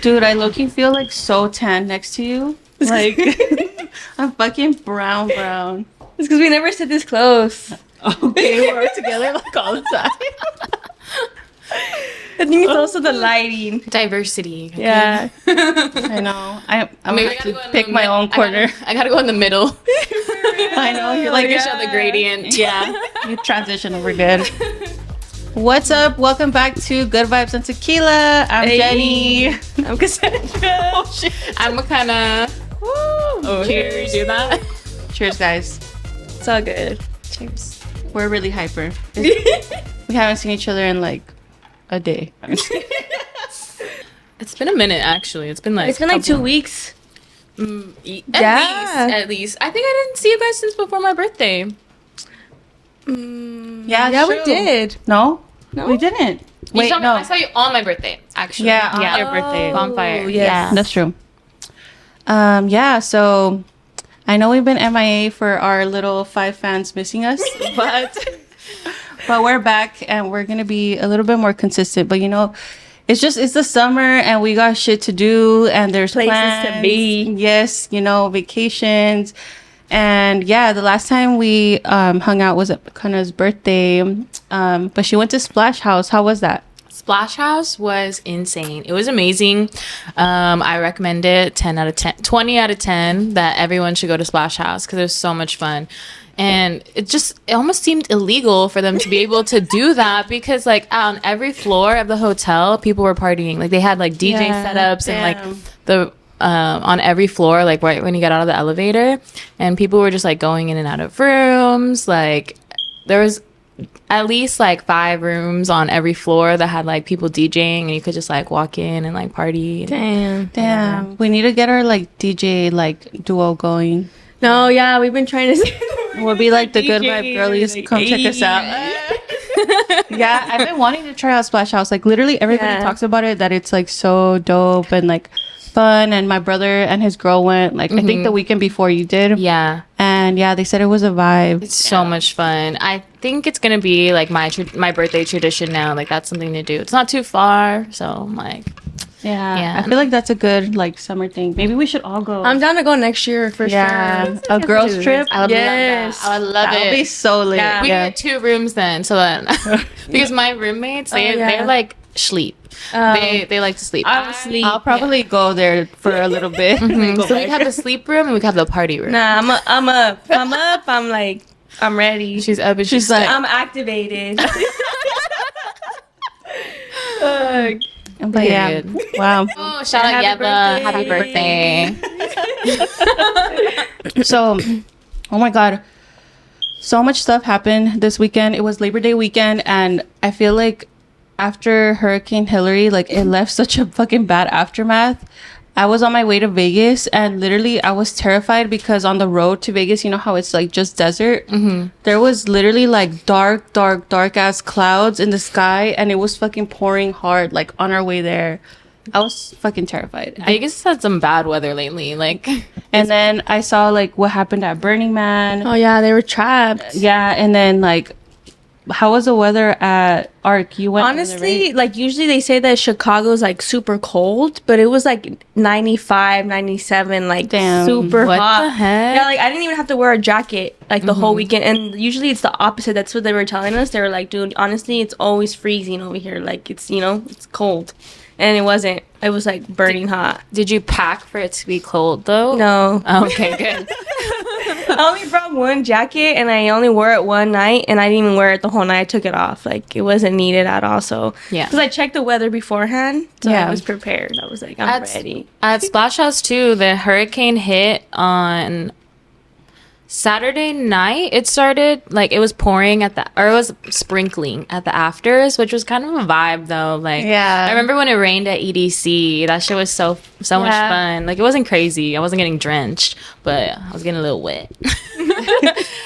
Dude, I low-key feel like so tan next to you. Like, I'm fucking brown. It's because we never sit this close. Okay, we're together like all the time. I think it's also the lighting. Diversity. Okay? Yeah. I know. I'm gonna have to pick my own corner. I gotta go in the middle. I know. You're Like, like, show the gradient. yeah. You transition over good. What's up? Welcome back to Good Vibes and Tequila. I'm Jenny. I'm Cassandra. Oh, shit. I'm gonna cheers. Do that. Cheers, guys. It's all good. Cheers. We're really hyper. We haven't seen each other in like a day. It's been a minute, actually. It's been like 2 weeks. At least. I think I didn't see you guys since before my birthday. Yeah, we did. No, we didn't. Wait, no. I saw you on my birthday, actually. Yeah, on your birthday. Bonfire. yes. Yeah. That's true. Yeah, so I know we've been MIA for our little 5 fans missing us, but we're back and we're gonna be a little bit more consistent. But you know, it's the summer and we got shit to do and there's Places plans to be. Yes, you know, vacations. And yeah, the last time we hung out was at Kana's birthday, but she went to Splash House. How was that? Splash House was insane. It was amazing. I recommend it 10 out of 10, 20 out of 10 that everyone should go to Splash House because it was so much fun. And it almost seemed illegal for them to be able to do that because like on every floor of the hotel, people were partying. Like they had like DJ setups and like the on every floor, like right when you get out of the elevator, and people were just like going in and out of rooms. Like there was at least like 5 rooms on every floor that had like people DJing and you could just like walk in and like party. Damn. Yeah. We need to get our like DJ like duo going. No, yeah, we've been trying to. We'll be like the Good Vibe girlies. Come check us out. Yeah, I've been wanting to try out Splash House. Like literally everybody talks about it, that it's like so dope and like fun. And my brother and his girl went like I think the weekend before you did. Yeah. And yeah, they said it was a vibe. It's so much fun. I think it's gonna be like my birthday tradition now. Like that's something to do. It's not too far, so I'm like, yeah. I feel like that's a good like summer thing. Maybe we should all go. I'm down to go next year for sure. A girls trip. I would love that. I would love That would it. be so lit. Yeah. We get 2 rooms then, so that because my roommates they're like sleep. They like to sleep. I would sleep. I'll probably go there for a little bit. So we have the sleep room and we have the party room. Nah, I'm up. I'm like, I'm ready. She's up and She's like, I'm activated. but yeah, wow. oh, shout out Yeva. Happy birthday. So, oh my god, so much stuff happened this weekend. It was Labor Day weekend, and I feel like after Hurricane Hillary, like it left such a fucking bad aftermath. I was on my way to Vegas and literally I was terrified because on the road to Vegas, you know how it's like just desert? There was literally like dark ass clouds in the sky and it was fucking pouring hard like on our way there. I was fucking terrified. Vegas had some bad weather lately. Like, And then I saw like what happened at Burning Man. Oh yeah, they were trapped. Yeah, and then like how was the weather at Arc? You went Honestly, like usually they say that Chicago's like super cold, but it was like 95, 97, like Damn. super What hot. the heck? Yeah, like I didn't even have to wear a jacket like the whole weekend. And usually it's the opposite. That's what they were telling us. They were like, dude, honestly, it's always freezing over here. Like it's, you know, it's cold. And it wasn't. It was like burning hot. did you pack for it to be cold though? No. Oh, okay, good. I only brought one jacket and I only wore it one night and I didn't even wear it the whole night. I took it off. Like it wasn't needed at all. So Yeah. because I checked the weather beforehand. So Yeah. I was prepared. I was like, I'm ready. At Splash House too, the hurricane hit on Saturday night. It started like it was pouring it was sprinkling at the afters, which was kind of a vibe though. Like, Yeah. I remember when it rained at EDC. That shit was so much fun. Like, it wasn't crazy. I wasn't getting drenched, but I was getting a little wet.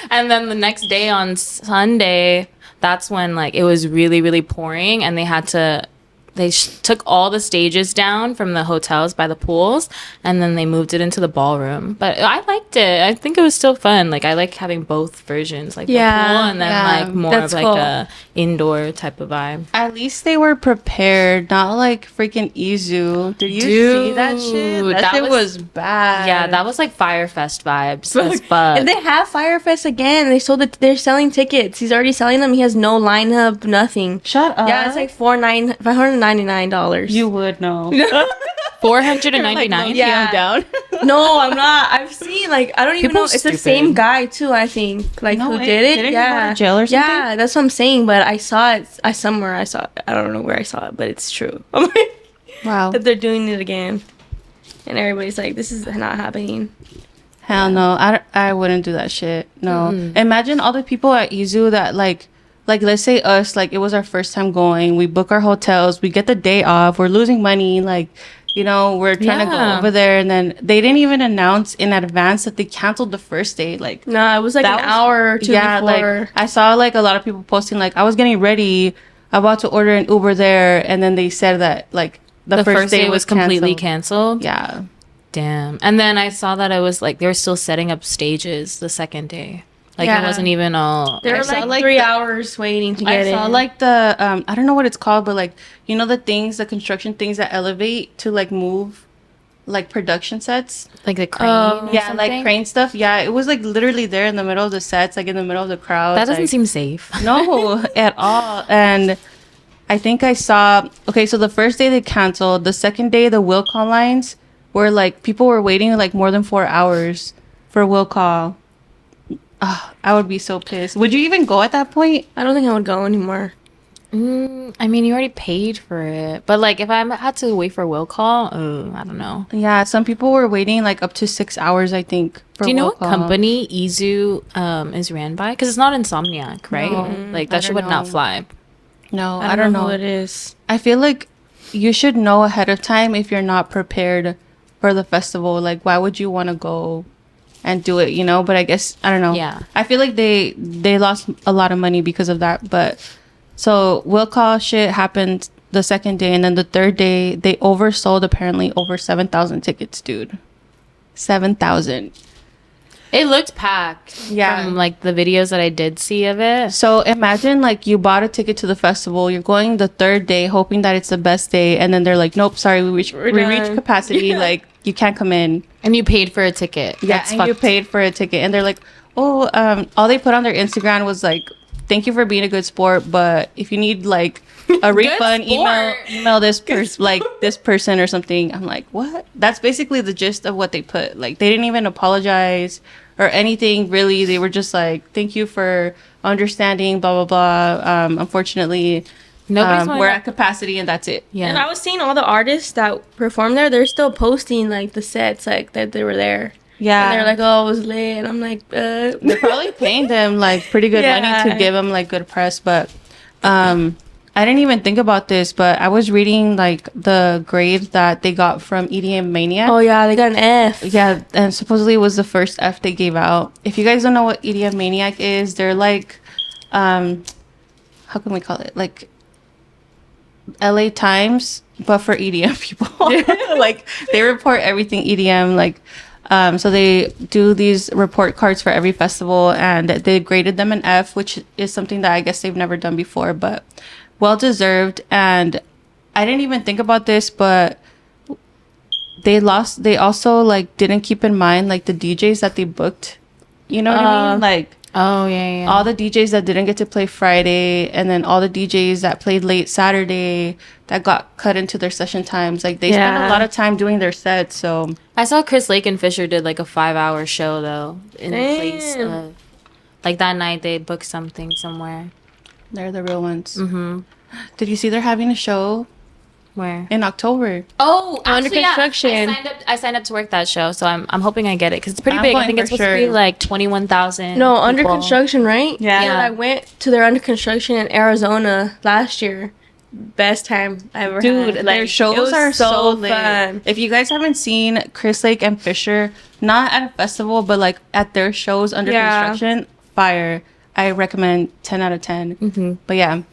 And then the next day on Sunday, that's when like it was really pouring, and they had they took all the stages down from the hotels by the pools, and then they moved it into the ballroom. But I liked it. I think it was still fun. Like, I like having both versions, like the pool and then like more That's of like cool. a indoor type of vibe. At least they were prepared, not like freaking Izu. Did you see that shit? Dude, That, that shit was- was bad. Yeah, that was like Firefest vibes as fuck. And they have Firefest again. They're selling tickets. He's already selling them. He has no lineup, nothing. Shut up. Yeah, it's like $599. You would know. $499. Yeah. I'm down. No, I'm not. I've seen like I don't even People know. are It's the stupid. same guy too. I think like No who way. did it. Didn't he go Yeah, to jail or something? Yeah, that's what I'm saying. But I saw it. I somewhere I saw it. I don't know where I saw it, but it's true. Wow. That they're doing it again, and everybody's like, "This is not happening." Hell no. I wouldn't do that shit. No. Imagine all the people at Izu that like let's say us, like it was our first time going. We book our hotels. We get the day off. We're losing money. Like, you know, we're trying to go Yeah. over there, and then they didn't even announce in advance that they canceled the first day. Like, No, it was like That an was- hour or two before. like I saw like a lot of people posting like I was getting ready, about to order an Uber there, and then they said that like The first day was completely canceled. canceled. Yeah. Damn. And then I saw that it was like they were still setting up stages the second day. Like Yeah. it wasn't even all. There I were saw, like like, 3 the- hours waiting to get I saw in. like the I don't know what it's called, but like you know the things, the construction things that elevate to like move, like production sets. Like the crane. Oh. or Yeah, something. like crane stuff. Yeah, it was like literally there in the middle of the sets, like in the middle of the crowd. That doesn't like, seem safe. no at all. And I think I saw. Okay, so the first day they canceled. The second day, the will call lines were like people were waiting like more than 4 hours for will call. I would be so pissed. Would you even go at that point? I don't think I would go anymore. I mean, you already paid for it. But like if I had to wait for will call, I don't know. Yeah, some people were waiting like up to 6 hours, I think. For Do you know will what call. company Izu is ran by? Because it's not Insomniac, right? No, Like I that shit don't would not know. fly. No, I don't know who it is. I feel like you should know ahead of time if you're not prepared for the festival. Like, why would you want to go and do it, you know? But I guess, I don't know. Yeah. I feel like they lost a lot of money because of that. But so will call shit happened the second day. And then the third day, they oversold apparently over 7,000 tickets, dude. 7,000. It looked packed. Yeah. From like the videos that I did see of it. So imagine like you bought a ticket to the festival, you're going the third day hoping that it's the best day, and then they're like, nope, sorry, we reached done." capacity, like you can't come in. And you paid for a ticket. Yeah, That's and you fucked. paid for a ticket, and they're like, oh, all they put on their Instagram was like, thank you for being a good sport, but if you need like a refund, email this person, like this person or something. I'm like, what? That's basically the gist of what they put. Like they didn't even apologize or anything really. They were just like, thank you for understanding, blah blah blah. Unfortunately, Nobody's we're at capacity and that's it. Yeah. And I was seeing all the artists that performed there. They're still posting like the sets, like that they were there. Yeah, And they're like, "Oh, it was lit," and I'm like, they're probably paying them like pretty good money to Yeah. give them like good press. But I didn't even think about this, but I was reading like the grades that they got from EDM Mania. "Oh yeah, they got an F." Yeah, and supposedly it was the first F they gave out. If you guys don't know what EDM Maniac is, they're like, how can we call it? Like LA Times, but for EDM people. Like they report everything EDM. Like, so they do these report cards for every festival, and they graded them an F, which is something that I guess they've never done before, but well deserved. And I didn't even think about this, but they also like didn't keep in mind like the DJs that they booked. You know what I mean? Like Oh yeah. all the DJs that didn't get to play Friday, and then all the DJs that played late Saturday that got cut into their session times. Like they spent a Yeah. lot of time doing their sets. So I saw Chris Lake and Fisher did like a 5-hour show though in place Damn. of like that night they booked something somewhere. they're the real ones. Mm-hmm. Did you see they're having a show Where? in October? Oh, Under actually, construction. Yeah. I signed up to work that show, so I'm hoping I get it because it's pretty I'm big. I going think it's for supposed to be sure. like 21,000. No, under people. construction, right? Yeah. And I went to their under construction in Arizona last year. Best time I ever Dude, had. their it shows was are so lit. fun. If you guys haven't seen Chris Lake and Fisher, not at a festival, but like at their shows under Yeah. construction, fire. I recommend 10 out of 10. Mhm. But yeah,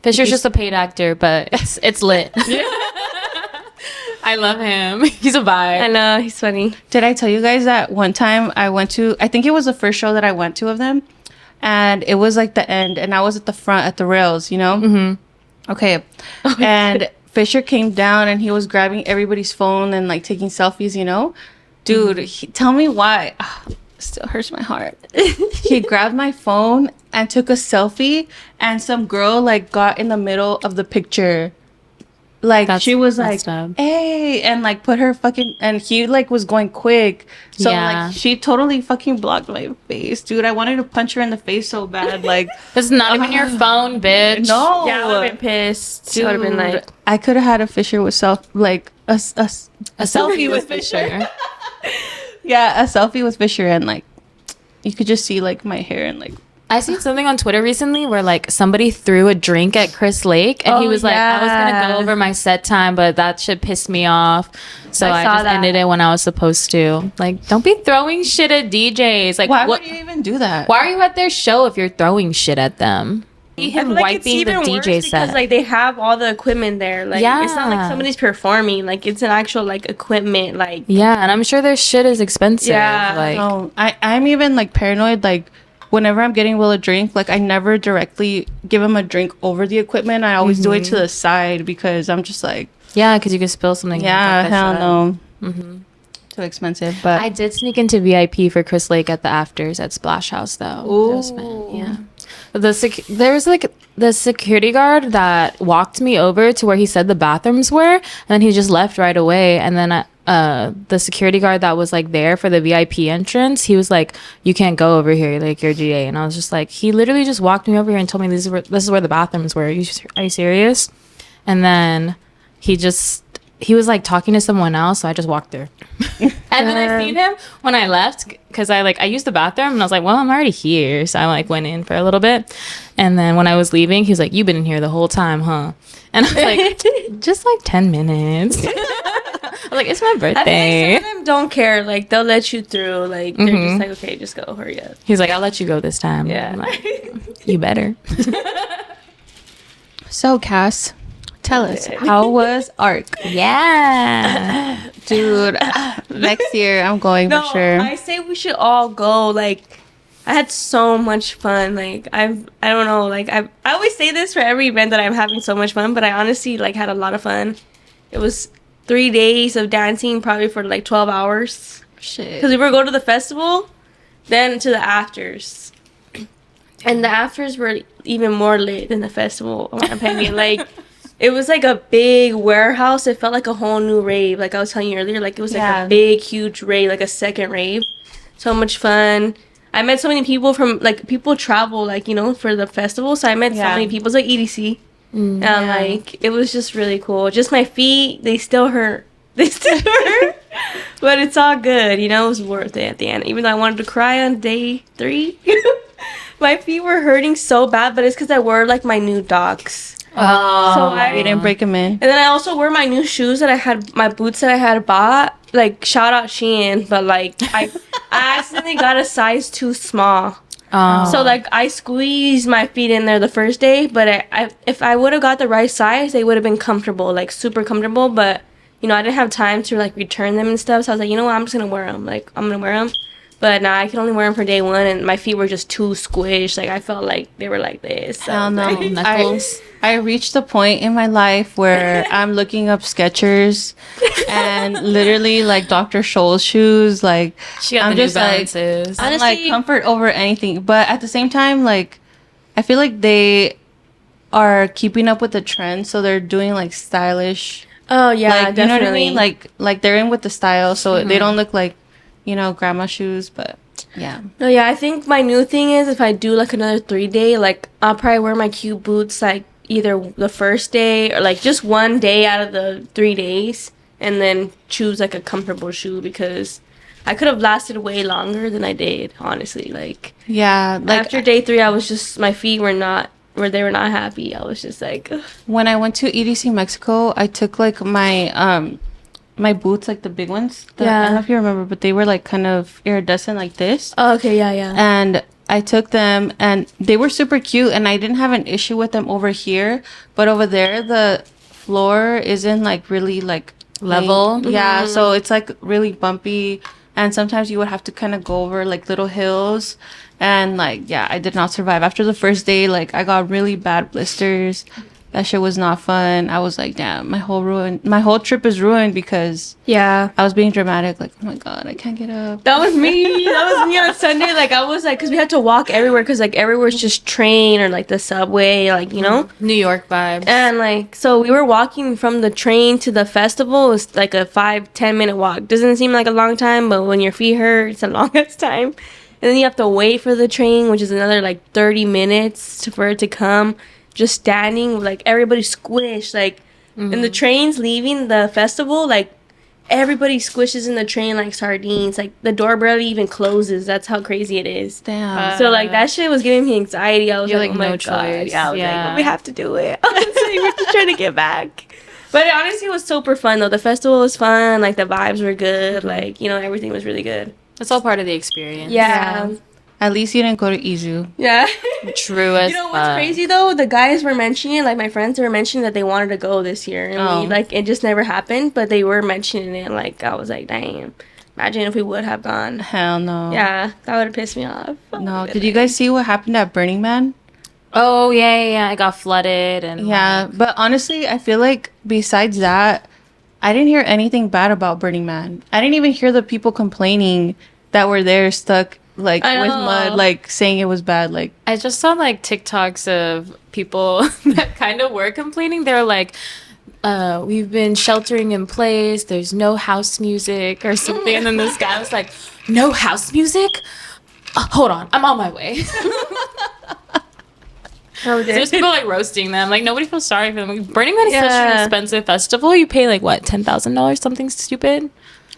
Fisher's just a paid actor, but it's lit. I love him. He's a vibe. I know, he's funny. Did I tell you guys that one time I went to, I think it was the first show that I went to of them, and it was like the end, and I was at the front at the rails, you know? Mm-hmm. Okay. And Fisher came down, and he was grabbing everybody's phone and like taking selfies, you know? Dude, tell me why. Still hurts my heart. He grabbed my phone and took a selfie, and some girl like got in the middle of the picture. Like she was like, hey, and like put her fucking, and he like was going quick. So like she totally fucking blocked my face, dude. I wanted to punch her in the face so bad. Like, it's not even your phone, bitch. No. Yeah, I would have been pissed. Dude, I would have been like, I could have had a Fisher with a selfie with Fisher. Yeah, a selfie with Fisher, and like you could just see like my hair and like. I seen something on Twitter recently where like somebody threw a drink at Chris Lake, and he was like, I was gonna go over my set time, but that shit pissed me off, so I just ended it when I was supposed to. Like, don't be throwing shit at DJs. Like, why would you even do that? Why are you at their show if you're throwing shit at them? Him wiping the DJ set because like they have all the equipment there. Like, it's not like somebody's performing. Like, it's an actual like equipment. Like, yeah, and I'm sure their shit is expensive. Yeah, like, no, I'm even like paranoid. Like, whenever I'm getting Will a drink, like I never directly give him a drink over the equipment. I always do it to the side because I'm just like, yeah, because you could spill something. Yeah, hell no. Too expensive. But I did sneak into VIP for Chris Lake at the afters at Splash House though. That was fun. Yeah. There was like the security guard that walked me over to where he said the bathrooms were, and then he just left right away. And then the security guard that was like there for the VIP entrance, he was like, "You can't go over here, like you're GA." And I was just like, he literally just walked me over here and told me this is where the bathrooms were. Are you serious? And then he was like talking to someone else, so I just walked through. And then I seen him when I left because I used the bathroom, and I was like, well, I'm already here, so I like went in for a little bit. And then when I was leaving, he was like, you've been in here the whole time, huh? And I was like, just like 10 minutes. I was like, it's my birthday. I think some of them don't care. Like, they'll let you through. Like, they're just like, okay, just go, hurry up. He's like, I'll let you go this time. Yeah. I'm like, you better. so Cass, tell us, how was ARC? Yeah. Dude, next year I'm going for sure. I say we should all go. Like, I had so much fun. Like, I don't know. Like, I always say this for every event that I'm having so much fun, but I honestly, like, had a lot of fun. It was 3 days of dancing, probably for, like, 12 hours. Shit. Because we were going to the festival, then to the afters. And the afters were even more lit than the festival, in my opinion. Like, it was like a big warehouse. It felt like a whole new rave. Like I was telling you earlier, like it was like a big, huge rave, like a second rave. So much fun. I met so many people from, like, people travel, like, you know, for the festival. So I met so many people. It's like EDC. And like, it was just really cool. Just my feet, they still hurt. They still hurt. But it's all good. You know, it was worth it at the end. Even though I wanted to cry on day 3. My feet were hurting so bad, but it's because I wore, like, my new docs. Oh, so you didn't break them in. And then I also wore my new shoes that I had, my boots that I had bought. Like, shout out Shein, but like, I accidentally got a size too small. So like, I squeezed my feet in there the first day, but if I would have got the right size, they would have been comfortable, like super comfortable. But you know, I didn't have time to like return them and stuff. So I was like, you know what, I'm just gonna wear them. Like, I'm gonna wear them. But now I can only wear them for day 1, and my feet were just too squished. Like, I felt like they were like this. So. Hell no. Knuckles. I reached a point in my life where I'm looking up Skechers and literally like Dr. Scholl's shoes. Like, She got I'm the just New like, Balances. I'm like comfort over anything. But at the same time, like, I feel like they are keeping up with the trend. So they're doing like stylish. Oh yeah, like, definitely. You know what I mean? Like they're in with the style. So they don't look like, you know, grandma shoes, but yeah. No, yeah, I think my new thing is if I do like another 3-day, like I'll probably wear my cute boots like either the first day or like just one day out of the 3 days, and then choose like a comfortable shoe because I could have lasted way longer than I did, honestly. Like, yeah, like after day 3, I was just, my feet were not where they were not happy. I was just like, ugh. When I went to EDC Mexico, I took like my my boots, like the big ones. I don't know if you remember, but they were like kind of iridescent like this. Oh, okay, yeah. And I took them and they were super cute and I didn't have an issue with them over here, but over there the floor isn't like really like Level? Yeah, so it's like really bumpy and sometimes you would have to kind of go over like little hills and like yeah, I did not survive. After the first day, like I got really bad blisters. That shit was not fun. I was like, damn, my whole trip is ruined because Yeah. I was being dramatic, like, oh my god, I can't get up. That was me. That was me on Sunday. Like, I was like, because we had to walk everywhere, because like everywhere's just train or like the subway, like, you know? New York vibes. And like, so we were walking from the train to the festival. It was like a 5-10 minute walk. Doesn't seem like a long time, but when your feet hurt, it's the longest time. And then you have to wait for the train, which is another like 30 minutes for it to come. Just standing, like everybody squished, like, and the train's leaving the festival, like everybody squishes in the train like sardines. Like the door barely even closes. That's how crazy it is. Damn. So like that shit was giving me anxiety. I was You're like, like, oh my no god. choice. Yeah, I was Yeah. like, we have to do it. I was like, we're just trying to get back. But it honestly was super fun though. The festival was fun. Like the vibes were good. Like, you know, everything was really good. It's all part of the experience. Yeah. At least you didn't go to Izu. Yeah. True as You know what's fuck. crazy though? The guys were mentioning, like my friends were mentioning that they wanted to go this year, and Oh. we, like it just never happened. But they were mentioning it. Like I was like, damn, imagine if we would have gone. Hell no. Yeah, that would have pissed me off. No. Did you guys see what happened at Burning Man? Oh, yeah. It got flooded and Yeah, but honestly, I feel like besides that, I didn't hear anything bad about Burning Man. I didn't even hear the people complaining that were there stuck like I with know. mud, like saying it was bad. Like, I just saw like TikToks of people that kind of were complaining. They're like, we've been sheltering in place. There's no house music or something. And then this guy was like, no house music? Hold on. I'm on my way. Oh, There's people like roasting them. Like nobody feels sorry for them. Like, Burning Man is such an Yeah. expensive festival. You pay like what, $10,000? Something stupid.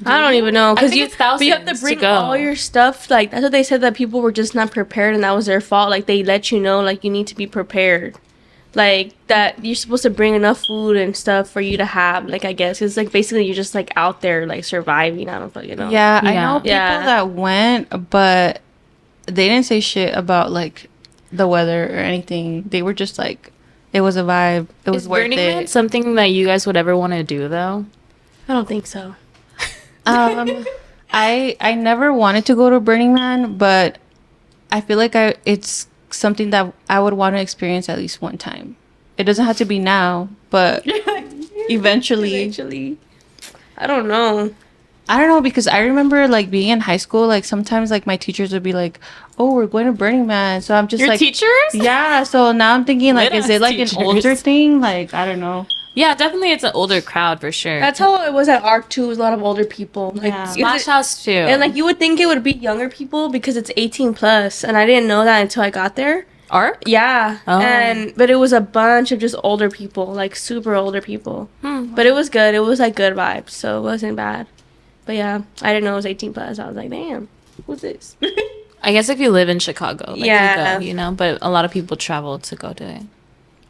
I don't even know, I because think you it's but you have to thousands to bring go. all your stuff. Like that's what they said, that people were just not prepared, and that was their fault. Like they let you know, like you need to be prepared. Like that you're supposed to bring enough food and stuff for you to have. Like I guess it's like basically you're just like out there like surviving. I don't fucking know. yeah, I Yeah. know people Yeah. that went, but they didn't say shit about like the weather or anything. They were just like, it was a vibe. It was Is worth Burning Man it. something that you guys would ever want to do though? I don't think so. I never wanted to go to Burning Man, but I feel like it's something that I would want to experience at least one time. It doesn't have to be now, but eventually. I don't know. I don't know, because I remember like being in high school, like sometimes like my teachers would be like, "Oh, we're going to Burning Man," so I'm just Your like, teachers? yeah. So now I'm thinking like, is Lit-ass it like teachers. an older thing? Like I don't know. Yeah, definitely. It's an older crowd for sure. That's how it was at ARC too. It was a lot of older people. Like, Yeah. Splash House too. and like you would think it would be younger people because it's 18 plus, and I didn't know that until I got there. Arc? Yeah, Oh. but it was a bunch of just older people, like super older people. But it was good. It was like good vibes, so it wasn't bad. But yeah, I didn't know it was 18 plus. I was like, damn, who's this? I guess if you live in Chicago, like Yeah. you go, you know, but a lot of people travel to go to it.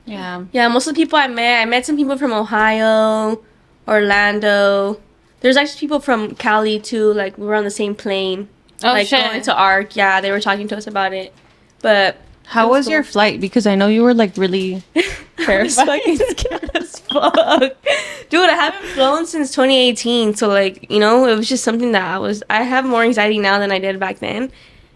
Yeah. Yeah, most of the people I met some people from Ohio, Orlando. There's actually people from Cali too. Like we were on the same plane. Oh like shit! going to ARC. Yeah, they were talking to us about it. But How It was was your cool. flight? Because I know you were like really I was fucking scared as fuck. Dude, I haven't flown since 2018. So, like, you know, it was just something that I have more anxiety now than I did back then.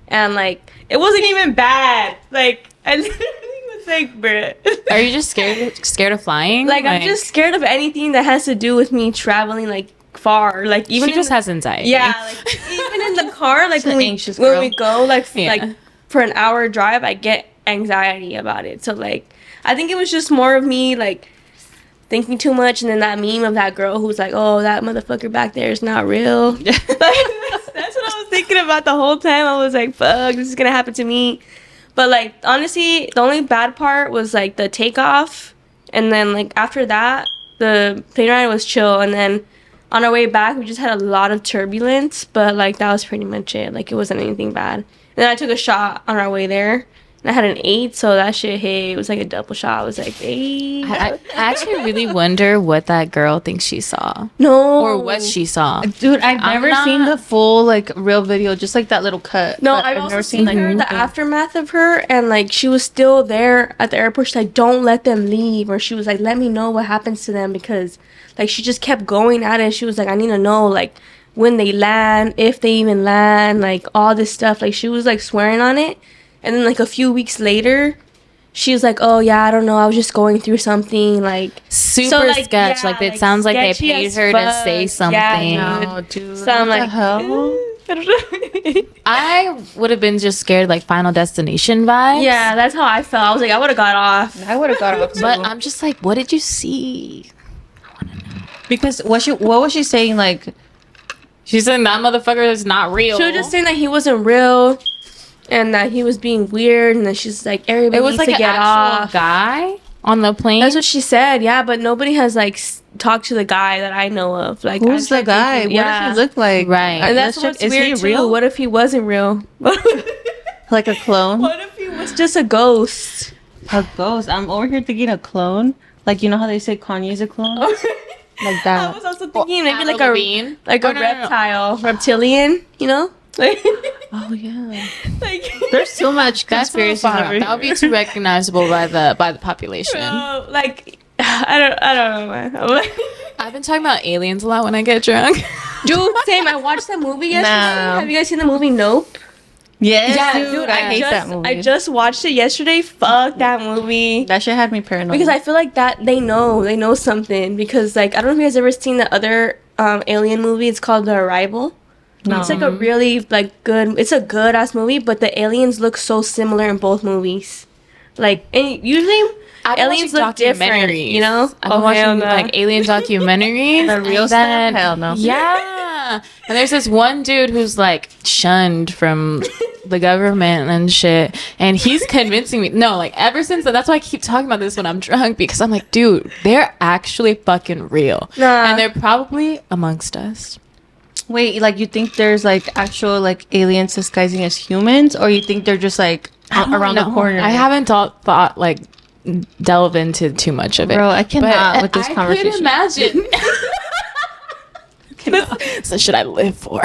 And, like, it wasn't even bad. Like, I literally was like, bruh. Are you just scared of flying? Like, I'm just scared of anything that has to do with me traveling, like, far. Like, even She just has anxiety. yeah, like, even in the car, like, She's an when we, anxious when girl. we go, like, Yeah. like, for an hour drive, I get anxiety about it. So, like, I think it was just more of me, like, thinking too much, and then that meme of that girl who's like, oh, that motherfucker back there is not real. Like, that's what I was thinking about the whole time. I was like, fuck, this is gonna happen to me. But, like, honestly, the only bad part was, like, the takeoff, and then, like, after that, the plane ride was chill, and then on our way back, we just had a lot of turbulence, but, like, that was pretty much it. Like, it wasn't anything bad. And then I took a shot on our way there, And I had an 8, so that shit hit. It was like a double shot. I was like, 8. I actually really wonder what that girl thinks she saw. No. Or what she saw. Dude, I've I'm never seen the full like real video, just like that little cut. No, But I've also never seen like her, the aftermath of her, and like she was still there at the airport. She's like, don't let them leave. Or she was like, let me know what happens to them, because like she just kept going at it. She was like, I need to know like when they land, if they even land, like all this stuff. Like she was like swearing on it. And then like a few weeks later, she was like, oh yeah, I don't know, I was just going through something like Super like, sketch. yeah, like it sounds like they sketchy paid as her to fuck. say something. Yeah, No, dude. So I'm what the like, hell? I don't know. I would have been just scared, like Final Destination vibes. Yeah, that's how I felt. I was like, I would have got off. I would have got off too. But I'm just like, what did you see? Because what was she saying? Like, She said that motherfucker is not real. She was just saying that he wasn't real, and that he was being weird, and then she's like, everybody it was needs like to an get actual off. guy on the plane. That's what she said. Yeah, but nobody has like talked to the guy that I know of. Like, who's I the tried guy? thinking- What does he look like? Right. And that's Let's check- what's is weird he too. real? What if he wasn't real? Like a clone? What if he was just a ghost? A ghost? I'm over here thinking a clone. Like, you know how they say Kanye's a clone? Like I that. was also thinking maybe Avril like a Lavigne? like Oh, a no, no, no. reptile, reptilian. You know, like Oh yeah. like. There's too much That's conspiracy. that would be too recognizable by the population. Like I don't know, man. I'm like- I've been talking about aliens a lot when I get drunk. Dude, same. I watched that movie yesterday. No. Have you guys seen the movie Nope? Yes, Yeah, dude. I hate that movie. I just watched it yesterday. Fuck that movie. that shit had me paranoid. Because I feel like that they know something. Because like I don't know if you guys ever seen the other alien movie. It's called The Arrival. No. It's like a really like good. It's a good ass movie, but the aliens look so similar in both movies. Like, and usually I've been aliens watching look different. documentaries. You know? I've been watching hell no. like alien documentaries. The real and stuff? then- Hell no. Yeah. And there's this one dude who's like shunned from the government and shit. And he's convincing me. No, like ever since that's why I keep talking about this when I'm drunk, because I'm like, dude, they're actually fucking real. Nah. And they're probably amongst us. Wait, like you think there's like actual like aliens disguising as humans, or you think they're just like around the No, corner? I haven't thought like delve into too much of it. Bro, I cannot with this I conversation. could imagine. So should I live for?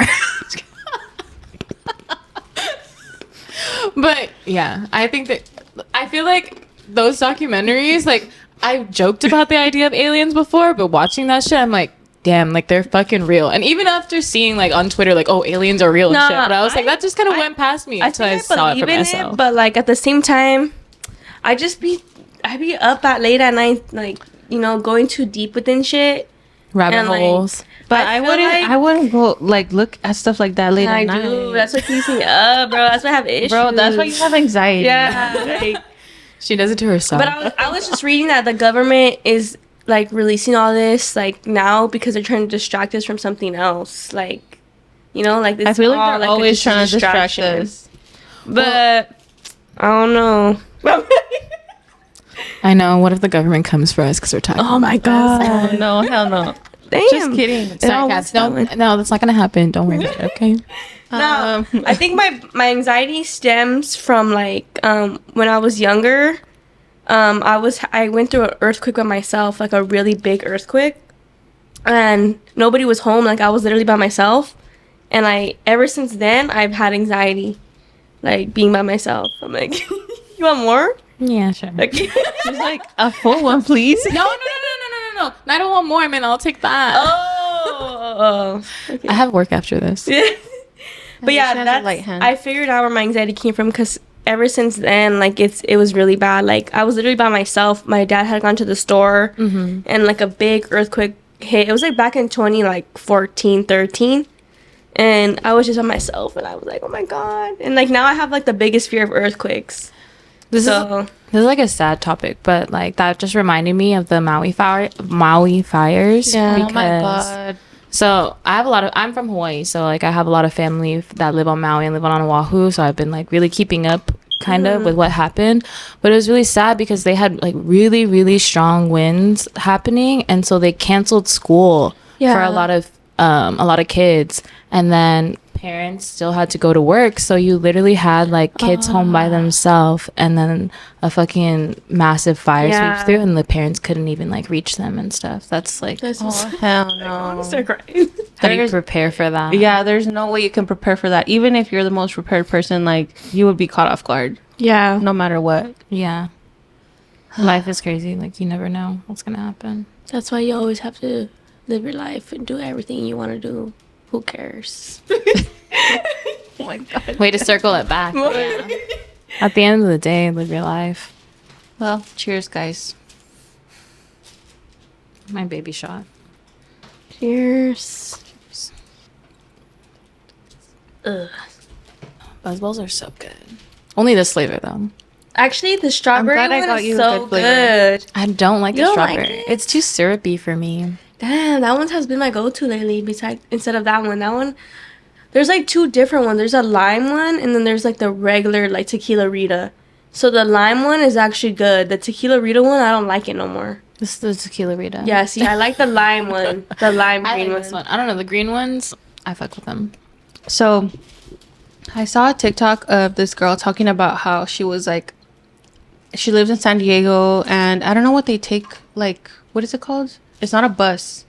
But yeah, I feel like those documentaries, like I joked about the idea of aliens before, but watching that shit, I'm like, damn, like they're fucking real. And even after seeing like on Twitter, like, oh, aliens are real and Nah, shit, but I was like, that just kind of I- went past me I until I think saw it for believe in myself. but like at the same time, I be up at late at night, like going too deep within shit. Rabbit and, like, holes. But I I feel wouldn't. like- I wouldn't go like look at stuff like that late I at night. do. That's what keeps me up, bro. That's why I have issues. Bro, that's why you have anxiety. Yeah. Like, She does it to herself. but I was just reading that the government is like releasing all this like now because they're trying to distract us from something else. Like, like this. I feel like they're always just a trying to distract distraction. us. But I don't know. I know. What if the government comes for us because we're talking? Oh my god. Oh no, hell no. Damn. Just kidding. It all Sorry, was Cass. No, going- no, that's not gonna happen. Don't worry about it. Okay. No, I think my anxiety stems from like when I was younger. I went through an earthquake by myself, like a really big earthquake, and nobody was home. Like I was literally by myself, and ever since then I've had anxiety, like being by myself. I'm like, you want more? Yeah, sure. Like, Just like a full one, please. No. I don't want more, man. I'll take that. oh, okay. I have work after this. But yeah, She has a that's light hand. I figured out where my anxiety came from because ever since then, like it was really bad. Like I was literally by myself. My dad had gone to the store, and like a big earthquake hit. It was like back in 2014, 13, and I was just by myself, and I was like, oh my god. And like now I have like the biggest fear of earthquakes. This So is like a sad topic, but like that just reminded me of the Maui fires. Yeah. Oh my because- god. So I'm from Hawaii, so like I have a lot of family that live on Maui and live on Oahu. So I've been like really keeping up kind of with what happened. But it was really sad because they had like really, really strong winds happening, and so they canceled school for Yeah. a lot of kids. And then parents still had to go to work, so you literally had like kids home by themselves, and then a fucking massive fire sweeps through, and the parents couldn't even like reach them and stuff. That's like, Hell no. I'm gonna start crying. how do you prepare for that? Yeah, there's no way you can prepare for that. Even if you're the most prepared person, like, you would be caught off guard Yeah. no matter what. Yeah. Life is crazy. Like, you never know what's gonna happen. That's why you always have to live your life and do everything you want to do. Who cares? Oh my god. Way to circle it back. Yeah. At the end of the day, live your life. Well, cheers, guys. My baby shot. Cheers. Ugh. Buzzballs are so good. Only this flavor though. Actually, the strawberry glad I one got is you a so good flavor. good. I don't like You the don't like strawberry. it? It's too syrupy for me. Damn, that one has been my go-to lately. Besides, instead of that one, there's like two different ones. There's a lime one, and then there's like the regular like tequila Rita. So the lime one is actually good. The tequila Rita one, I don't like it no more. This is the tequila Rita. Yeah, see, I like the lime one, the lime I green like one. this one. I don't know, the green ones, I fuck with them. So, I saw a TikTok of this girl talking about how she was like, she lives in San Diego, and I don't know what they take, like, what is it called? It's not a bus.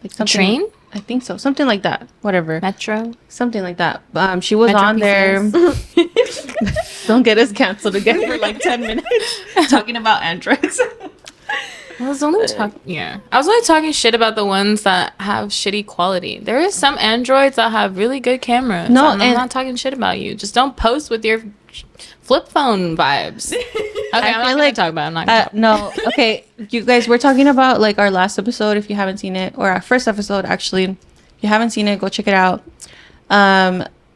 Like A train? I think so. Something like that. Whatever. Metro? Something like that. She was Metro on there. PCS. Don't get us canceled again for like 10 minutes talking about androids. I was only talking shit about the ones that have shitty quality. There is some androids that have really good cameras. No, I'm not talking shit about you. Just don't post with your flip phone vibes. Okay, I'm not gonna talk about it. I'm not gonna talk. No, okay, you guys, we're talking about like our last episode. If you haven't seen it, or our first episode, actually, if you haven't seen it, go check it out.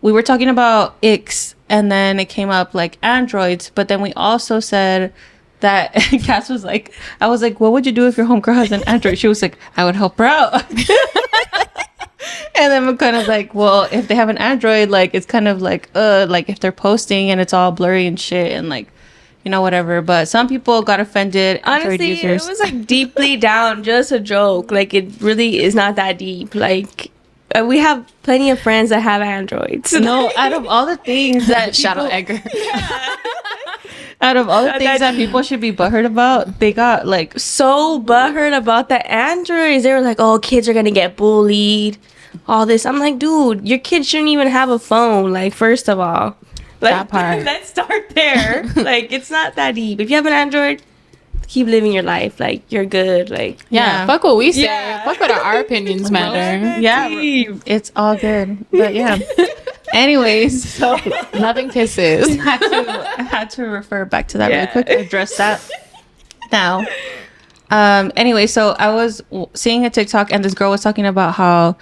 We were talking about icks, and then it came up like androids, but then we also said that Cass was like, I was like, what would you do if your homegirl has an android? She was like, I would help her out. And then we're kind of like, well, if they have an android, like, it's kind of like if they're posting and it's all blurry and shit and like, you know, whatever. But some people got offended. Android Honestly, users. it was like deeply down, just a joke. Like, it really is not that deep. Like, we have plenty of friends that have androids. No, out of all the things that Shout out people- Edgar. out of all the things that people should be butthurt about, they got like So butthurt about the androids. They were like, oh, kids are gonna get bullied, all this. I'm like, dude, your kid shouldn't even have a phone. Like, first of all, like, That part. let's start there. Like, it's not that deep. If you have an android, keep living your life. Like, you're good. Like, Yeah, Yeah. fuck what we say. Yeah. Fuck what our opinions matter. yeah, it's all good. But yeah. Anyways, so Nothing kisses. had to refer back to that really Yeah. quick to address that now. Anyway, so I was seeing a TikTok and this girl was talking about how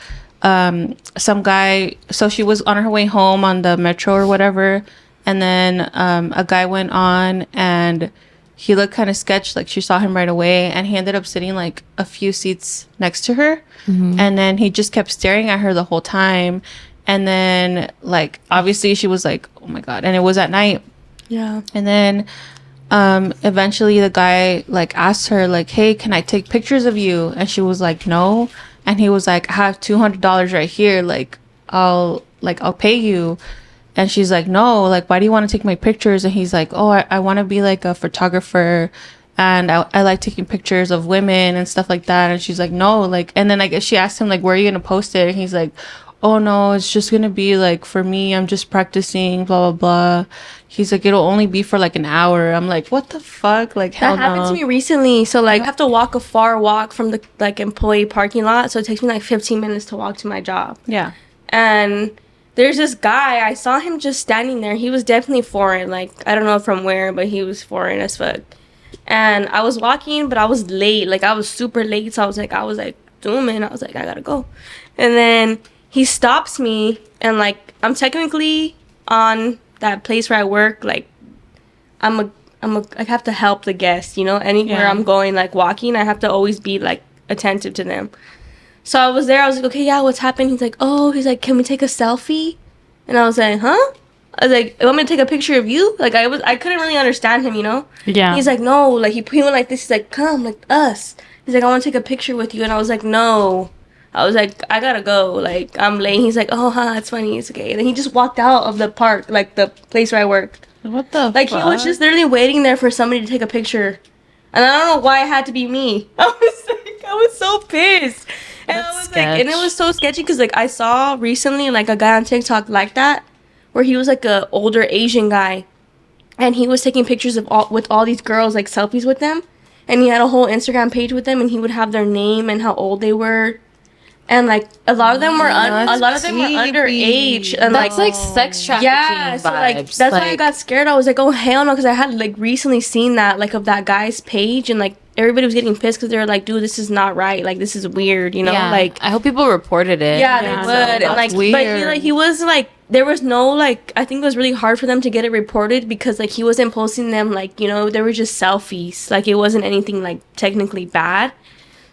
some guy, so she was on her way home on the metro or whatever, and then a guy went on and he looked kind of sketch, like she saw him right away, and he ended up sitting like a few seats next to her. And then he just kept staring at her the whole time. And then, like, obviously she was like, oh my God. And it was at night. yeah. And then eventually the guy, like, asked her, like, hey, can I take pictures of you? And she was like, no. And he was like, I have $200 right here. Like, I'll pay you. And she's like, no, like, why do you want to take my pictures? And he's like, oh, I want to be like a photographer. And I like taking pictures of women and stuff like that. And she's like, no, like, and then I guess she asked him, like, where are you going to post it? And he's like, oh no, it's just gonna be like for me, I'm just practicing, blah blah blah. He's like, it'll only be for like an hour. I'm like, what the fuck? Like, hell That happened no. to me recently. So, like, I have to walk a far walk from the, like, employee parking lot. So it takes me like 15 minutes to walk to my job. Yeah. And there's this guy, I saw him just standing there. He was definitely foreign. Like, I don't know from where, but he was foreign as fuck. And I was walking, but I was late. Like, I was super late. So I was like, zooming. I was like, I gotta go. And then he stops me, and like, I'm technically on that place where I work. Like, I have to help the guests, you know, anywhere Yeah. I'm going, like walking, I have to always be like attentive to them. So I was there. I was like, okay, yeah, what's happened? He's like, can we take a selfie? And I was like, huh? I was like, you want me to take a picture of you? Like, I couldn't really understand him, you know? Yeah. He's like, no. Like, he went like this. He's like, come, like, us. He's like, I want to take a picture with you. And I was like, no. I was like, I gotta go. Like, I'm late. He's like, oh, it's funny. It's okay. And then he just walked out of the park, like the place where I worked. What the Like, fuck? he was just literally waiting there for somebody to take a picture. And I don't know why it had to be me. I was so pissed. And That's I was like, and it was so sketchy because like I saw recently like a guy on TikTok like that, where he was like a older Asian guy, and he was taking pictures of all these girls, like selfies with them, and he had a whole Instagram page with them, and he would have their name and how old they were. And like a lot of them were underage, and That's like sex trafficking. yeah, so like vibes. that's why I got scared. I was like, oh hell no, because I had like recently seen that like of that guy's page, and like everybody was getting pissed because they were like, dude, this is not right. Like this is weird, you know? Yeah. Like I hope people reported it. yeah, Yeah, they would. no, And like, that's but he was like, there was no like, I think it was really hard for them to get it reported because like he wasn't posting them like, you know, they were just selfies. Like it wasn't anything like technically bad.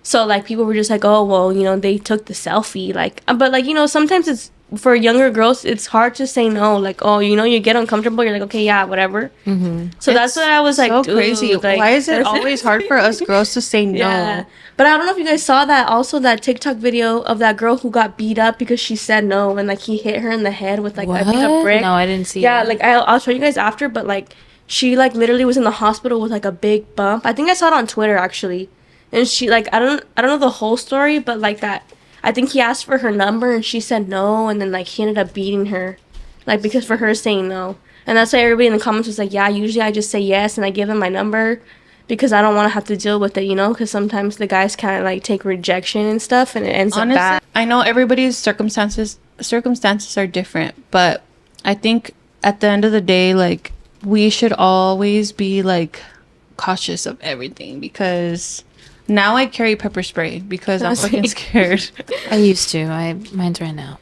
So like people were just like, oh well, you know, they took the selfie. Like, but like, you know, sometimes it's for younger girls, it's hard to say no. Like, oh, you know, you get uncomfortable. You're like, okay, yeah, whatever. Mm-hmm. So that's what I was like, so dude, crazy. like, Why is it always hard for us girls to say no? Yeah. But I don't know if you guys saw that also, that TikTok video of that girl who got beat up because she said no, and like he hit her in the head with like I think a brick. No, I didn't see. Yeah, that. like I'll show you guys after, but like she like literally was in the hospital with like a big bump. I think I saw it on Twitter actually. And she like I don't know the whole story, but like that I think he asked for her number and she said no, and then like he ended up beating her. Like because for her saying no. And that's why everybody in the comments was like, yeah, usually I just say yes and I give him my number because I don't want to have to deal with it, you know, because sometimes the guys kind of like take rejection and stuff and it ends Honestly, up bad. I know everybody's circumstances are different, but I think at the end of the day, like we should always be like cautious of everything because now I carry pepper spray because I'm fucking scared. I used to. Mine's right now.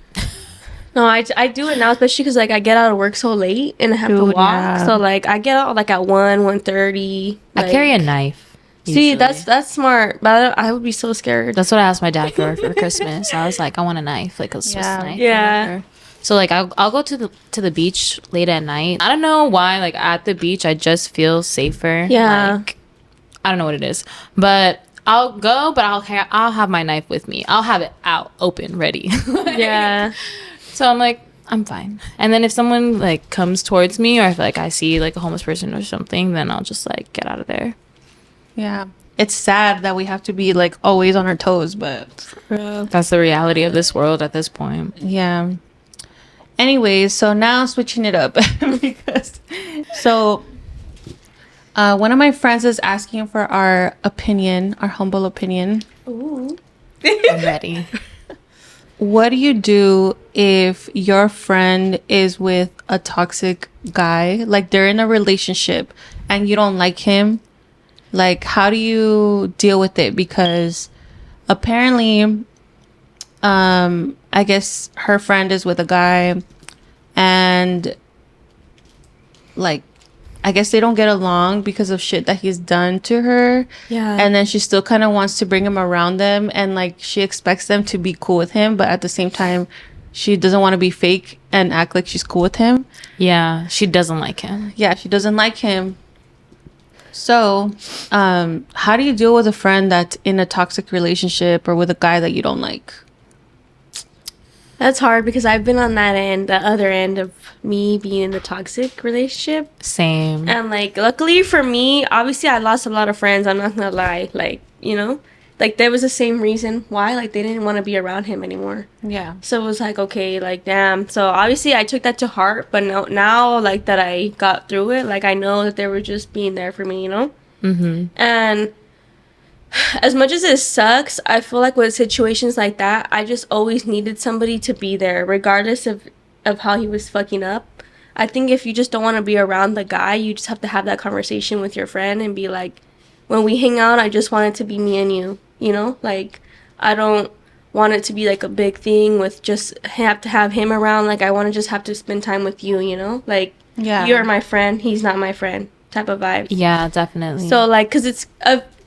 No, I do it now, especially because like I get out of work so late and I have to Dude, walk. yeah. So like I get out like at 1:30. I carry a knife. See, usually. that's smart, but I would be so scared. That's what I asked my dad for Christmas. I was like, I want a knife, like a Swiss knife. Yeah. Whatever. So like I'll go to the beach late at night. I don't know why. Like at the beach, I just feel safer. Yeah. Like, I don't know what it is, but I'll go. But I'll have my knife with me. I'll have it out, open, ready. Yeah. So I'm like, I'm fine. And then if someone like comes towards me, or if like I see like a homeless person or something, then I'll just like get out of there. Yeah. It's sad that we have to be like always on our toes, but That's the reality of this world at this point. yeah. Anyways, so now switching it up because one of my friends is asking for our opinion, our humble opinion. Ooh. I'm ready. What do you do if your friend is with a toxic guy? Like they're in a relationship and you don't like him? Like how do you deal with it? Because apparently I guess her friend is with a guy and like I guess they don't get along because of shit that he's done to her. Yeah. And then she still kind of wants to bring him around them and like she expects them to be cool with him, but at the same time she doesn't want to be fake and act like she's cool with him. Yeah, she doesn't like him. Yeah, she doesn't like him. So, how do you deal with a friend that's in a toxic relationship or with a guy that you don't like? That's hard because I've been on that end, the other end of me being in the toxic relationship. Same. And like luckily for me, obviously I lost a lot of friends, I'm not gonna lie. Like, you know? Like there was the same reason why, like they didn't want to be around him anymore. Yeah. So it was like, okay, like damn. So obviously I took that to heart, but now like that I got through it, like I know that they were just being there for me, you know? Mm-hmm. And as much as it sucks, I feel like with situations like that, I just always needed somebody to be there, regardless of how he was fucking up. I think if you just don't want to be around the guy, you just have to have that conversation with your friend and be like, when we hang out, I just want it to be me and you know? Like, I don't want it to be like a big thing with just have to have him around. Like, I want to just have to spend time with you, you know? Like, Yeah. you're my friend, he's not my friend type of vibe. Yeah, definitely. So, like, because it's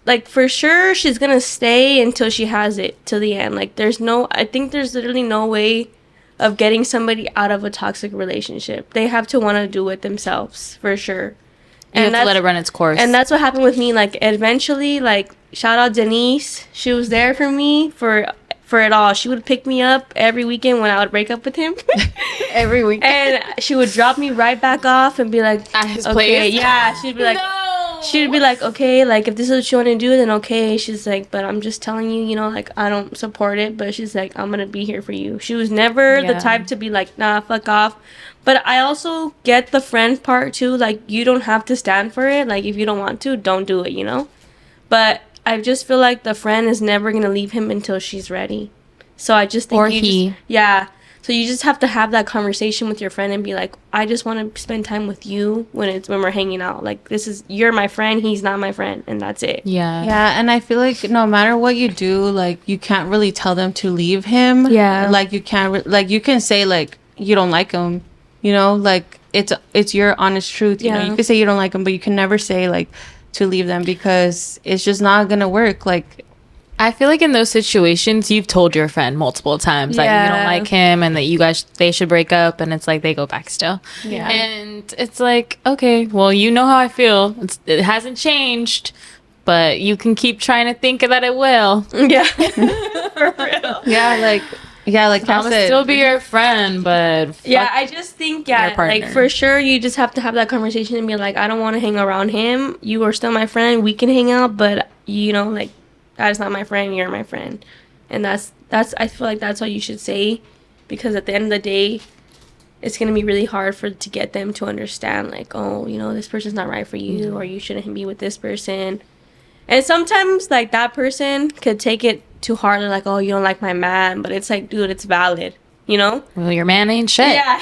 like for sure she's gonna stay until she has it till the end. Like I think there's literally no way of getting somebody out of a toxic relationship. They have to want to do it themselves for sure. you have to let it run its course. And that's what happened with me. Like eventually, like shout out Denise, she was there for me for for it all. She would pick me up every weekend when I would break up with him. Every week. And she would drop me right back off and be like, At his okay, place? yeah. She'd be like, she'd be like, okay, like if this is what you want to do, then okay. She's like, but I'm just telling you, you know, like I don't support it, but she's like, I'm gonna be here for you. She was never the Yeah. type to be like, nah, fuck off. But I also get the friend part too. Like you don't have to stand for it. Like if you don't want to, don't do it, you know. But I just feel like the friend is never gonna leave him until she's ready. So I just think Or you he. just, yeah. So you just have to have that conversation with your friend and be like, I just want to spend time with you when we're hanging out. Like you're my friend, he's not my friend, and that's it. Yeah. Yeah, and I feel like no matter what you do, like you can't really tell them to leave him. Yeah. Like you can't like you can say like you don't like him, you know, like it's your honest truth. You know, Yeah. you can say you don't like him, but you can never say like to leave them because it's just not gonna work. Like I feel like in those situations, you've told your friend multiple times that you don't Yeah. like him and that they should break up, and it's like they go back still. Yeah. And it's like, okay, well, you know how I feel. It hasn't changed, but you can keep trying to think that it will. Yeah. For real. yeah, like I'm Kat gonna said, still be your friend, but Yeah, fuck I just think, your yeah, partner. like for sure, you just have to have that conversation and be like, I don't want to hang around him. You are still my friend. We can hang out, but you know, like, that is not my friend. You're my friend, and that's. I feel like that's what you should say, because at the end of the day, it's gonna be really hard to get them to understand, like, oh, you know, this person's not right for you, or you shouldn't be with this person. And sometimes, like, that person could take it too hard, like, oh, you don't like my man, but it's like, dude, it's valid, you know? well, your man ain't shit. Yeah.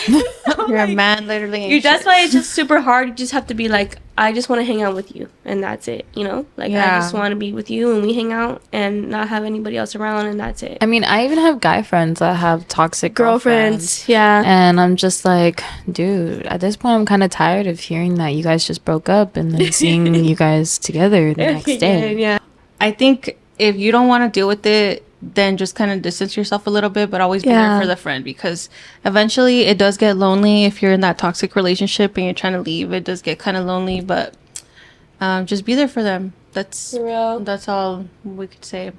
you're a man, literally. ain't That's shit. why it's just super hard. You just have to be like, I just want to hang out with you, and that's it, you know? Like, Yeah. I just want to be with you, and we hang out, and not have anybody else around, and that's it. I mean, I even have guy friends that have toxic girlfriends. Yeah. And I'm just like, dude, at this point, I'm kind of tired of hearing that you guys just broke up and then seeing you guys together the next day. Yeah. I think if you don't want to deal with it, then just kind of distance yourself a little bit, but always be Yeah. there for the friend, because eventually it does get lonely if you're in that toxic relationship and you're trying to leave. It does get kind of lonely, but just be there for them. That's For real. that's all we could say.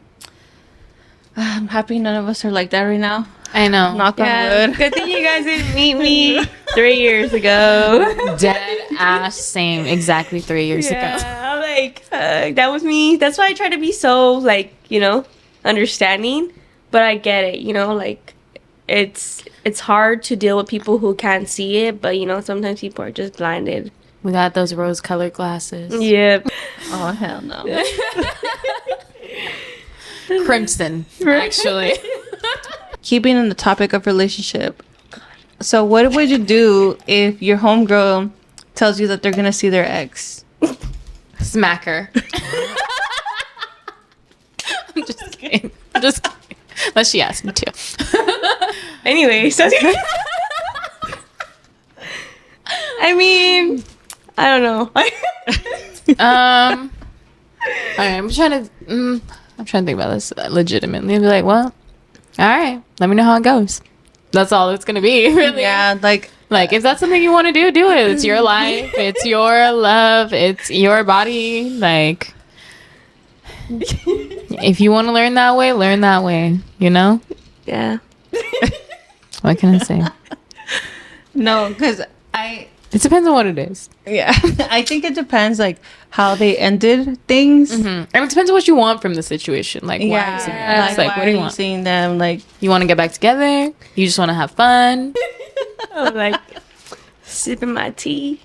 I'm happy none of us are like that right now. I know. Knock on Yeah. wood. Good thing you guys didn't meet me 3 years ago. Dead ass same. Exactly 3 years ago. Yeah, I'm like, fuck, that was me. That's why I try to be so, like, you know, understanding. But I get it, you know, like, it's hard to deal with people who can't see it, but, you know, sometimes people are just blinded. We got those rose-colored glasses. Yep. Oh hell no. Crimson, actually. Keeping in the topic of relationship. So what would you do if your homegirl tells you that they're gonna see their ex? Smack her. I'm just kidding. I'm just kidding. Unless she asked me to. Anyway, so I mean, I don't know. Alright, I'm trying to think about this legitimately. I'd be like, well, alright, let me know how it goes. That's all it's gonna be, really. Yeah, like Like, if that's something you want to do, do it. It's your life. It's your love. It's your body. Like, if you want to learn that way, learn that way. You know? Yeah. What can I say? no, because It depends on what it is. yeah, I think it depends like how they ended things. And it depends on what you want from the situation. Like, why are you seeing Yeah, them? It's like, why what do are you want? seeing them? Like, You want to get back together? You just want to have fun? I'm like sipping my tea.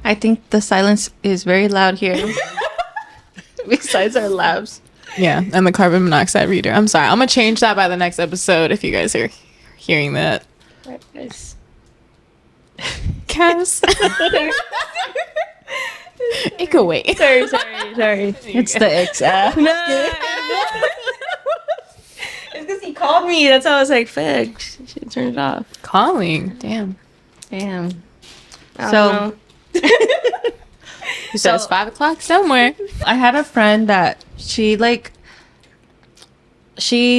I think the silence is very loud here. Besides our labs. Yeah, and the carbon monoxide reader. I'm sorry. I'm going to change that by the next episode if you guys are hearing that. Right, guys. Cass. It could wait. Sorry. It's the ex. No. It's because he called me. That's how I was like, fuck. Should turn it off. Calling. Damn. Damn. I So- don't know. You said it's 5 o'clock somewhere. I had a friend that she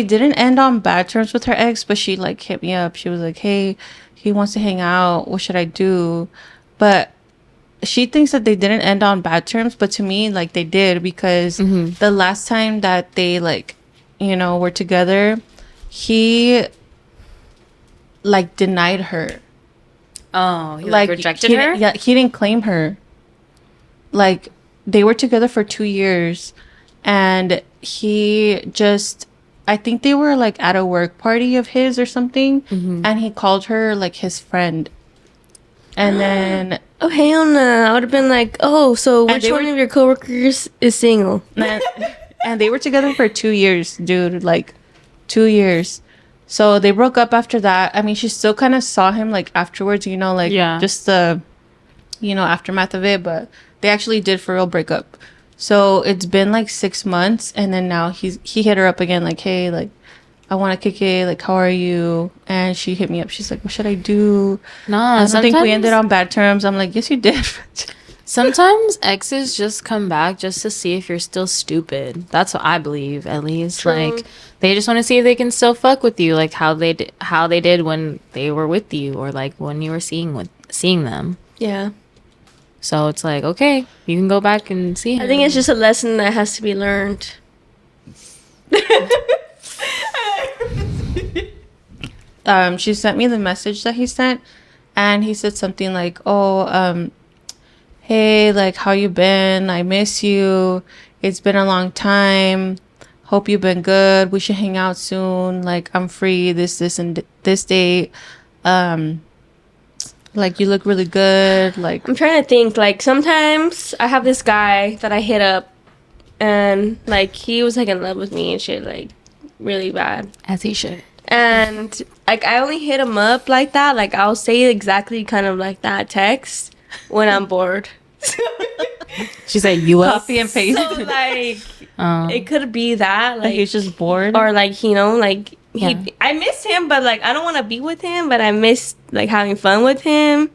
didn't end on bad terms with her ex, but she like hit me up. She was like, hey, he wants to hang out. What should I do? But she thinks that they didn't end on bad terms, but to me, like, they did, because the last time that they, like, you know, were together, he, like, denied her. Oh, he like rejected her? Yeah, he didn't claim her. Like, they were together for 2 years, and he just, I think they were, like, at a work party of his or something, and he called her, like, his friend. And then... Oh, hell no. I would have been like, oh, so which one of your coworkers is single? And they were together for 2 years, dude. Like, 2 years. So they broke up after that. I mean, she still kind of saw him, like, afterwards, you know, like, just the, you know, aftermath of it. But they actually did for real break up. So it's been, like, 6 months. And then now he hit her up again, like, hey, like, I want to kick it. Like, how are you? And she hit me up. She's like, what should I do? Nah, I don't think we ended on bad terms. I'm like, yes, you did. Sometimes exes just come back just to see if you're still stupid. That's what I believe, at least. True. Like, they just want to see if they can still fuck with you, like how they did when they were with you, or like when you were seeing them. Yeah. So it's like, okay, you can go back and see him. I think it's just a lesson that has to be learned. She sent me the message that he sent, and he said something like, oh, hey, like, how you been? I miss you. It's been a long time. Hope you've been good. We should hang out soon. Like, I'm free this and this date. Like, you look really good. Like, I'm trying to think. Like, sometimes I have this guy that I hit up, and like he was like in love with me and shit, like really bad. As he should. And like I only hit him up like that. Like I'll say exactly kind of like that text when I'm bored. She said you up? Copy and paste. So like it could be that like he's just bored, or like, you know, like Yeah. I miss him, but like I don't want to be with him, but I miss like having fun with him.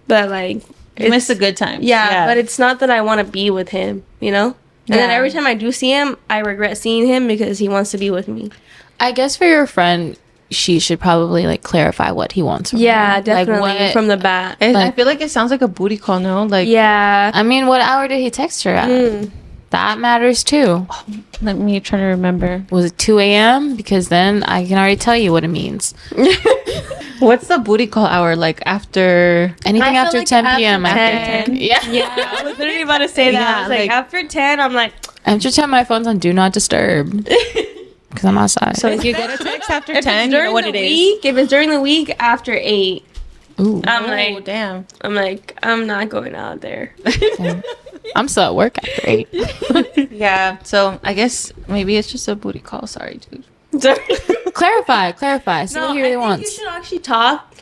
But like you miss the good times. Yeah, but it's not that I want to be with him, you know. And then every time I do see him, I regret seeing him because he wants to be with me. I guess for your friend, she should probably like clarify what he wants from her. Definitely, like, from the bat. I feel like it sounds like a booty call, no? Like, Yeah. I mean, what hour did he text her at? That matters too. Let me try to remember. Was it 2 a.m.? Because then I can already tell you what it means. What's the booty call hour? Like after Anything after like 10 p.m. after 10. Yeah. Yeah, I was literally about to say that. Yeah, I was like, after 10, I'm like, After 10, my phone's on Do Not Disturb. Because I'm outside. so if you get a text after if 10, it's you during know what the it is. week, if it's during the week after 8, Ooh. I'm Oh, like, damn. I'm not going out there. I'm still at work after 8. Yeah, so I guess maybe it's just a booty call. Sorry, dude. Clarify. See what he really I think wants. you should actually talk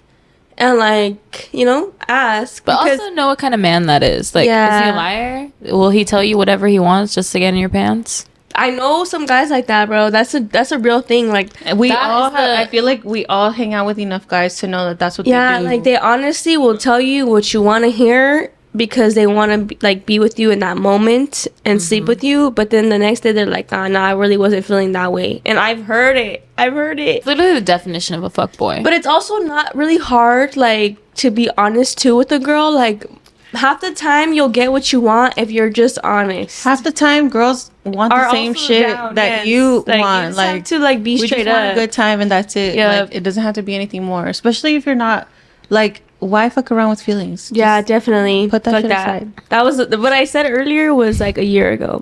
and like, you know, ask. But because also know what kind of man that is. Like, is he Yeah. a liar? Will he tell you whatever he wants just to get in your pants? I know some guys like that, bro. That's a real thing. Like, We That all is I feel like we all hang out with enough guys to know that that's what yeah, they do. like they honestly will tell you what you want to hear because they want to like be with you in that moment and sleep with you. But then the next day they're like, nah, I really wasn't feeling that way. And I've heard it. It's literally the definition of a fuckboy. But it's also not really hard, like, to be honest too with a girl. Like, half the time you'll get what you want if you're just honest. Half the time, girls want the same also shit down, that yes. you Like, want. you just Like have to like be we straight just want a up. good time and that's it. Yep. Like it doesn't have to be anything more. Especially if you're not like, why fuck around with feelings? Yeah, Just definitely. put that Fuck shit aside. That was what I said earlier. Was like a year ago.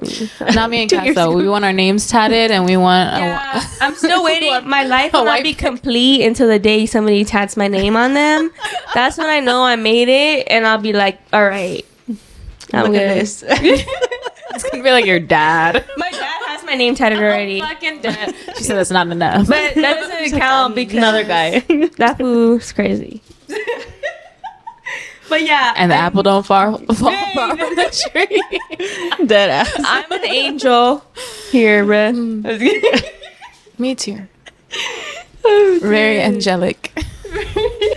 Not me and 2 Cass, years though. ago. We want our names tatted and we want... Yeah, I'm still waiting. My life will a not white be complete until the day somebody tats my name on them. That's when I know I made it, and I'll be like, all right, I'm Look good. at this. It's going to be like your dad. My dad has my name tatted already, Fucking dad. She said that's not enough. but that doesn't count because Another guy. that fool's crazy. But yeah, And the apple don't fall far from the tree. Dead ass. I'm an angel here, bruh. Me too. Very angelic.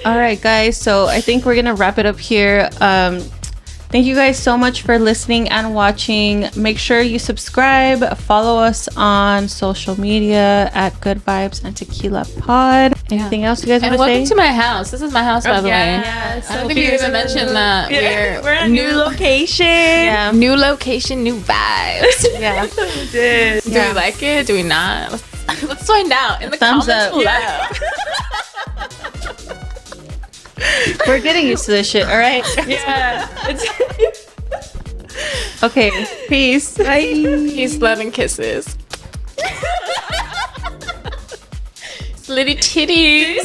All right, guys. So I think we're gonna wrap it up here. Thank you guys so much for listening and watching. Make sure you subscribe. Follow us on social media at Good Vibes and Tequila Pod. Anything else you guys want And to say? welcome to my house. This is my house, by the way. Yes. I don't think you even mentioned that. We're at a new location. Yeah. New location, new vibes. Yeah. Did. Do we like it? Do we not? Let's find out in the Thumbs comments up. below. We're getting used to this shit, all right? Yeah. Okay. Peace. Bye. Peace, love, and kisses. Slitty titties.